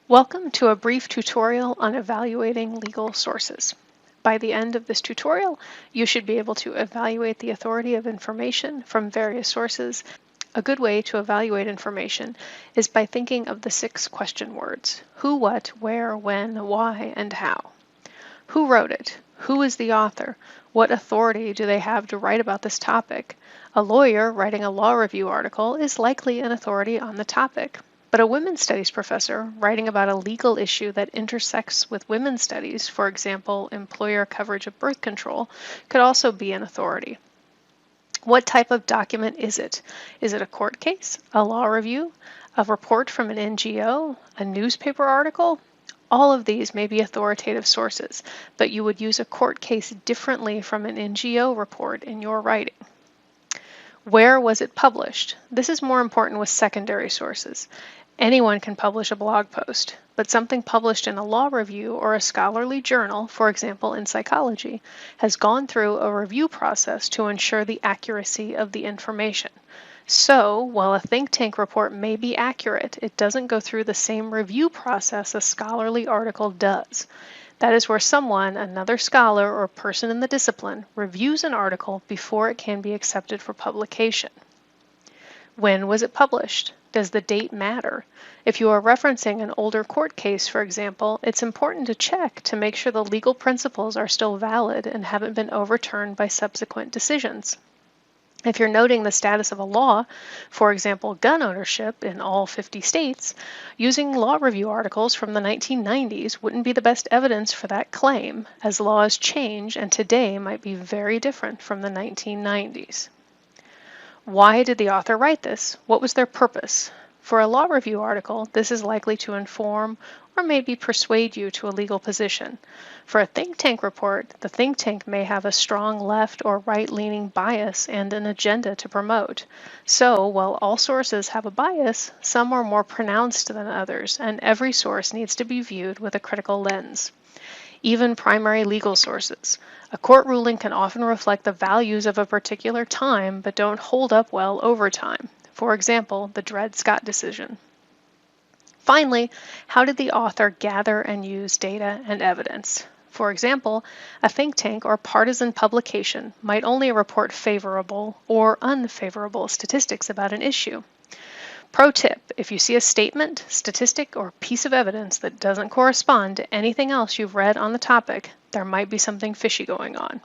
Welcome to a brief tutorial on evaluating legal sources. By the end of this tutorial, you should be able to evaluate the authority of information from various sources. A good way to evaluate information is by thinking of the 6 question words: who, what, where, when, why, and how. Who wrote it? Who is the author? What authority do they have to write about this topic? A lawyer writing a law review article is likely an authority on the topic. But a women's studies professor writing about a legal issue that intersects with women's studies, for example, employer coverage of birth control, could also be an authority. What type of document is it? Is it a court case, a law review, a report from an NGO, a newspaper article? All of these may be authoritative sources, but you would use a court case differently from an NGO report in your writing. Where was it published? This is more important with secondary sources. Anyone can publish a blog post, but something published in a law review or a scholarly journal, for example in psychology, has gone through a review process to ensure the accuracy of the information. So, while a think tank report may be accurate, it doesn't go through the same review process a scholarly article does. That is where someone, another scholar or person in the discipline, reviews an article before it can be accepted for publication. When was it published? Does the date matter? If you are referencing an older court case, for example, it's important to check to make sure the legal principles are still valid and haven't been overturned by subsequent decisions. If you're noting the status of a law, for example, gun ownership in all 50 states, using law review articles from the 1990s wouldn't be the best evidence for that claim, as laws change and today might be very different from the 1990s. Why did the author write this? What was their purpose? For a law review article, this is likely to inform or maybe persuade you to a legal position. For a think tank report, the think tank may have a strong left or right-leaning bias and an agenda to promote. So, while all sources have a bias, some are more pronounced than others, and every source needs to be viewed with a critical lens. Even primary legal sources. A court ruling can often reflect the values of a particular time, but don't hold up well over time. For example, the Dred Scott decision. Finally, how did the author gather and use data and evidence? For example, a think tank or partisan publication might only report favorable or unfavorable statistics about an issue. Pro tip, if you see a statement, statistic, or piece of evidence that doesn't correspond to anything else you've read on the topic, there might be something fishy going on.